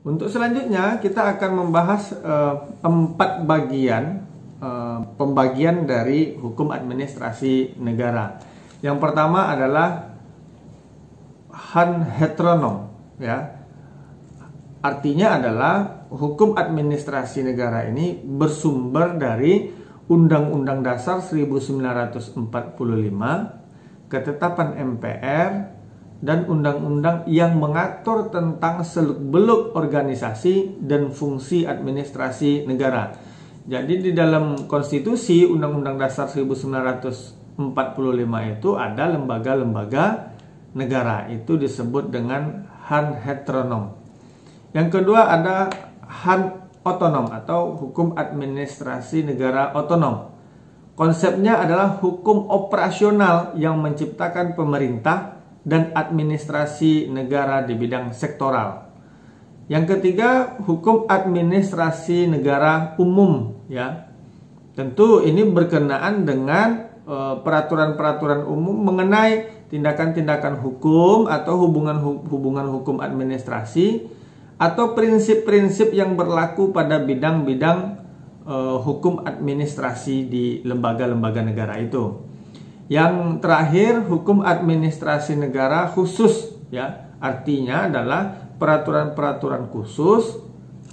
Untuk selanjutnya kita akan membahas 4 bagian pembagian dari hukum administrasi negara. Yang pertama adalah Han heteronom, ya. Artinya adalah hukum administrasi negara ini bersumber dari Undang-Undang Dasar 1945, ketetapan MPR, dan undang-undang yang mengatur tentang seluk-beluk organisasi dan fungsi administrasi negara. Jadi di dalam konstitusi Undang-Undang Dasar 1945 itu ada lembaga-lembaga negara, itu disebut dengan Han heteronom. Yang kedua ada Han otonom atau hukum administrasi negara otonom. Konsepnya adalah hukum operasional yang menciptakan pemerintah dan administrasi negara di bidang sektoral. Yang ketiga, hukum administrasi negara umum, ya. Tentu ini berkenaan dengan peraturan-peraturan umum mengenai tindakan-tindakan hukum atau hubungan hukum administrasi atau prinsip-prinsip yang berlaku pada bidang-bidang hukum administrasi di lembaga-lembaga negara itu. Yang terakhir, hukum administrasi negara khusus, ya. Artinya adalah peraturan-peraturan khusus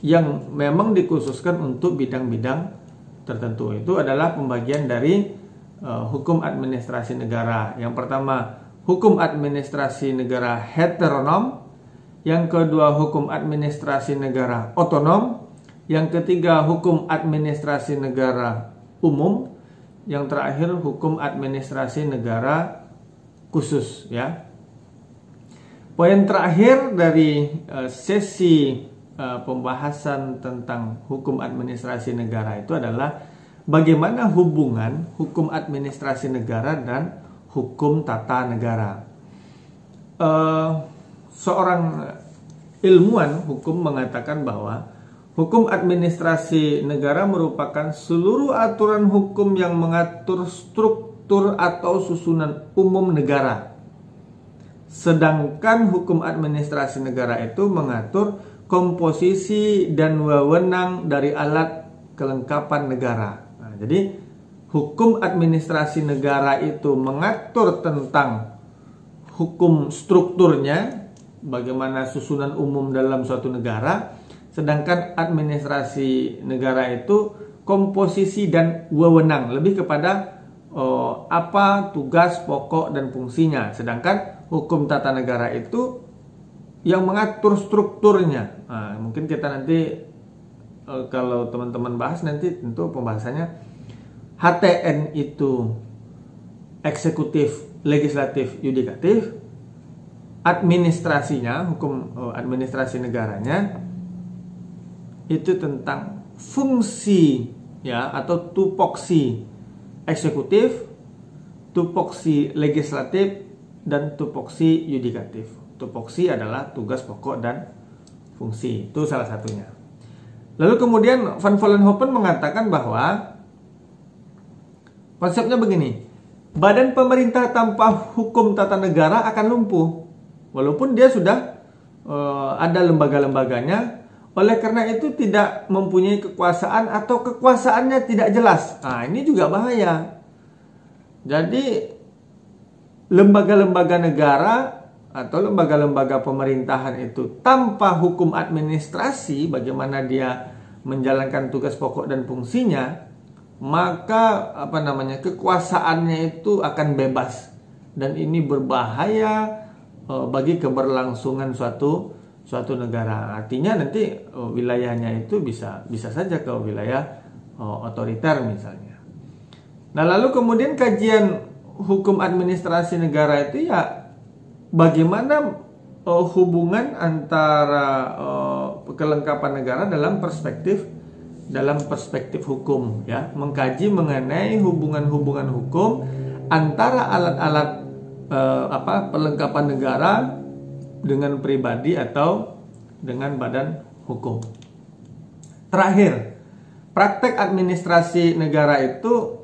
yang memang dikhususkan untuk bidang-bidang tertentu. Itu adalah pembagian dari hukum administrasi negara. Yang pertama, hukum administrasi negara heteronom. Yang kedua, hukum administrasi negara otonom. Yang ketiga, hukum administrasi negara umum. Yang terakhir, hukum administrasi negara khusus, ya. Poin terakhir dari sesi pembahasan tentang hukum administrasi negara itu adalah bagaimana hubungan hukum administrasi negara dan hukum tata negara. Seorang ilmuwan hukum mengatakan bahwa hukum administrasi negara merupakan seluruh aturan hukum yang mengatur struktur atau susunan umum negara. Sedangkan hukum administrasi negara itu mengatur komposisi dan wewenang dari alat kelengkapan negara. Nah, jadi hukum administrasi negara itu mengatur tentang hukum strukturnya, bagaimana susunan umum dalam suatu negara. Sedangkan administrasi negara itu komposisi dan wewenang, lebih kepada apa tugas pokok dan fungsinya. Sedangkan hukum tata negara itu yang mengatur strukturnya. Nah, mungkin kita nanti kalau teman-teman bahas nanti tentu pembahasannya HTN itu eksekutif, legislatif, yudikatif. Administrasinya, hukum administrasi negaranya itu tentang fungsi, ya, atau tupoksi eksekutif, tupoksi legislatif, dan tupoksi yudikatif. Tupoksi adalah tugas pokok dan fungsi, itu salah satunya. Lalu kemudian Van Vollenhoven mengatakan bahwa konsepnya begini: badan pemerintah tanpa hukum tata negara akan lumpuh, walaupun dia sudah ada lembaga-lembaganya. Oleh karena itu tidak mempunyai kekuasaan atau kekuasaannya tidak jelas. Nah, ini juga bahaya. Jadi lembaga-lembaga negara atau lembaga-lembaga pemerintahan itu tanpa hukum administrasi, bagaimana dia menjalankan tugas pokok dan fungsinya, maka kekuasaannya itu akan bebas, dan ini berbahaya bagi keberlangsungan suatu negara. Artinya nanti wilayahnya itu bisa saja ke wilayah otoriter misalnya. Nah, lalu kemudian kajian hukum administrasi negara itu, ya, bagaimana hubungan antara kelengkapan negara dalam perspektif hukum, ya, mengkaji mengenai hubungan-hubungan hukum antara alat-alat perlengkapan negara dengan pribadi atau dengan badan hukum. Terakhir, praktek administrasi negara itu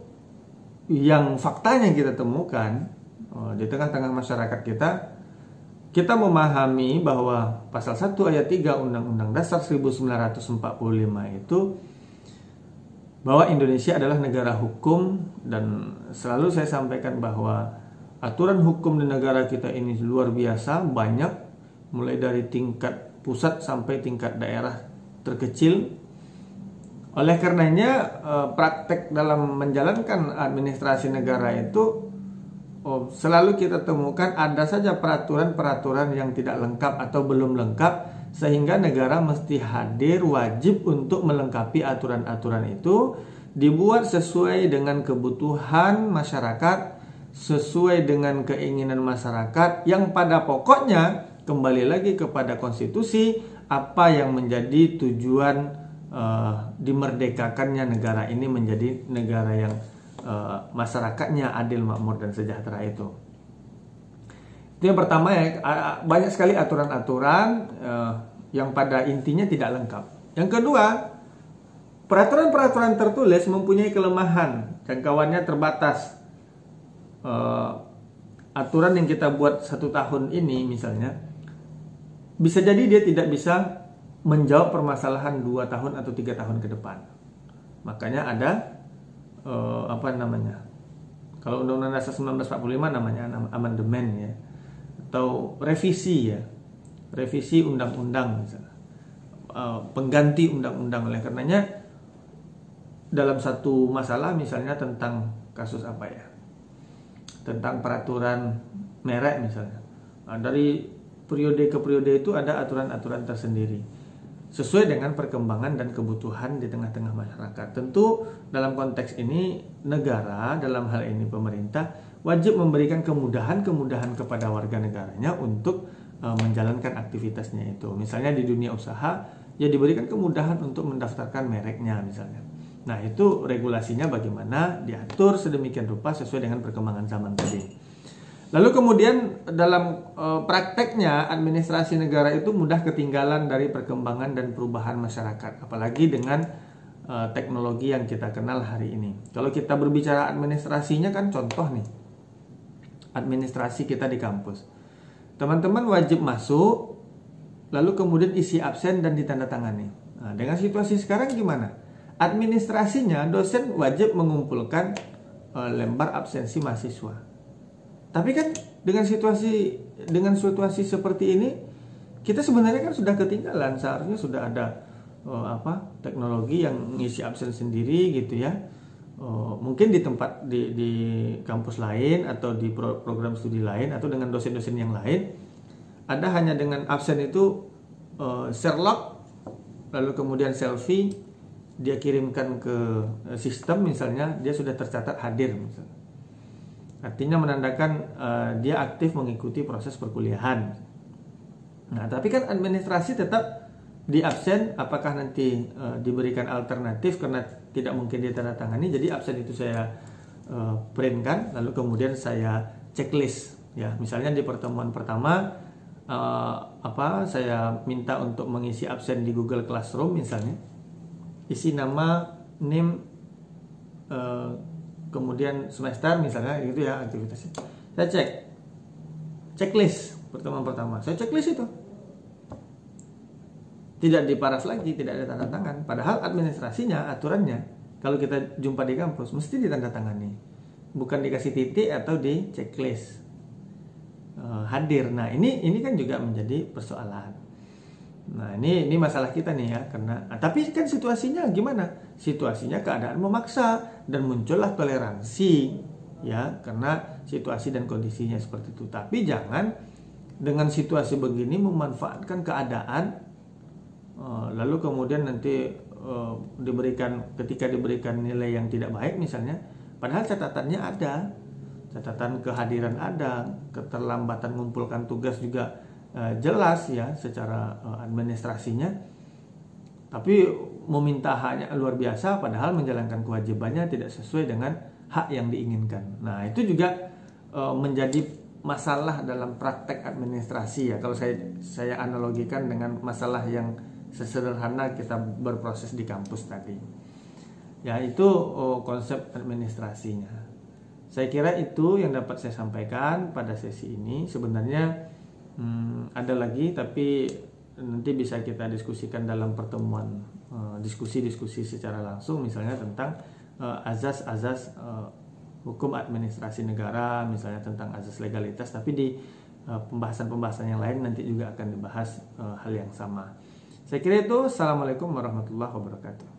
yang faktanya kita temukan di tengah-tengah masyarakat kita kita memahami bahwa pasal 1 ayat 3 Undang-Undang Dasar 1945 itu bahwa Indonesia adalah negara hukum, dan selalu saya sampaikan bahwa aturan hukum di negara kita ini luar biasa banyak, mulai dari tingkat pusat sampai tingkat daerah terkecil. Oleh karenanya praktek dalam menjalankan administrasi negara itu selalu kita temukan ada saja peraturan-peraturan yang tidak lengkap atau belum lengkap, sehingga negara mesti hadir, wajib untuk melengkapi aturan-aturan itu, dibuat sesuai dengan kebutuhan masyarakat, sesuai dengan keinginan masyarakat, yang pada pokoknya kembali lagi kepada konstitusi, apa yang menjadi tujuan dimerdekakannya negara ini menjadi negara yang masyarakatnya adil, makmur, dan sejahtera itu. Itu yang pertama ya, banyak sekali aturan-aturan yang pada intinya tidak lengkap. Yang kedua, peraturan-peraturan tertulis mempunyai kelemahan, jangkauannya terbatas. Aturan yang kita buat 1 tahun ini misalnya, bisa jadi dia tidak bisa menjawab permasalahan 2 tahun atau 3 tahun ke depan. Makanya ada kalau Undang-Undang Dasar 1945 namanya amandemen ya, atau revisi ya, revisi undang-undang misalnya, pengganti undang-undang. Oleh karenanya dalam satu masalah misalnya tentang kasus apa ya, tentang peraturan merek misalnya, dari periode ke periode itu ada aturan-aturan tersendiri sesuai dengan perkembangan dan kebutuhan di tengah-tengah masyarakat. Tentu dalam konteks ini negara, dalam hal ini pemerintah, wajib memberikan kemudahan-kemudahan kepada warga negaranya untuk menjalankan aktivitasnya itu. Misalnya di dunia usaha, ya diberikan kemudahan untuk mendaftarkan mereknya misalnya. Nah, itu regulasinya bagaimana diatur sedemikian rupa sesuai dengan perkembangan zaman tadi. Lalu kemudian dalam prakteknya administrasi negara itu mudah ketinggalan dari perkembangan dan perubahan masyarakat, apalagi dengan teknologi yang kita kenal hari ini. Kalau kita berbicara administrasinya kan contoh nih, administrasi kita di kampus. Teman-teman wajib masuk, lalu kemudian isi absen dan ditandatangani. Nah, dengan situasi sekarang gimana? Administrasinya dosen wajib mengumpulkan lembar absensi mahasiswa. Tapi kan dengan situasi seperti ini, kita sebenarnya kan sudah ketinggalan. Seharusnya sudah ada teknologi yang ngisi absen sendiri gitu ya. Mungkin di tempat di kampus lain atau di program studi lain atau dengan dosen-dosen yang lain, ada hanya dengan absen itu share log, lalu kemudian selfie, dia kirimkan ke sistem misalnya, dia sudah tercatat hadir misalnya. Artinya menandakan dia aktif mengikuti proses perkuliahan. Nah, tapi kan administrasi tetap di absen. Apakah nanti diberikan alternatif karena tidak mungkin ditandatangani? Jadi absen itu saya printkan, lalu kemudian saya checklist. Ya, misalnya di pertemuan pertama, saya minta untuk mengisi absen di Google Classroom misalnya, isi nama, NIM, kemudian semester misalnya gitu ya aktivitasnya. Saya checklist pertemuan pertama. Saya checklist itu. Tidak diparas lagi, tidak ada tanda tangan. Padahal administrasinya, aturannya kalau kita jumpa di kampus mesti ditandatangani. Bukan dikasih titik atau di checklist. Hadir. Nah, ini kan juga menjadi persoalan. Nah, ini masalah kita nih ya, karena tapi kan situasinya gimana? Situasinya keadaan memaksa dan muncullah toleransi ya, karena situasi dan kondisinya seperti itu. Tapi jangan dengan situasi begini memanfaatkan keadaan lalu kemudian nanti ketika diberikan nilai yang tidak baik misalnya, padahal catatannya ada. Catatan kehadiran ada, keterlambatan mengumpulkan tugas juga jelas ya secara administrasinya, tapi meminta haknya luar biasa padahal menjalankan kewajibannya tidak sesuai dengan hak yang diinginkan. Nah, itu juga menjadi masalah dalam praktek administrasi ya, kalau saya analogikan dengan masalah yang sesederhana kita berproses di kampus tadi ya, itu konsep administrasinya. Saya kira itu yang dapat saya sampaikan pada sesi ini. Sebenarnya ada lagi, tapi nanti bisa kita diskusikan dalam pertemuan diskusi secara langsung, misalnya tentang azas-azas hukum administrasi negara, misalnya tentang azas legalitas, tapi di pembahasan-pembahasan yang lain nanti juga akan dibahas hal yang sama. Saya kira itu. Assalamualaikum warahmatullahi wabarakatuh.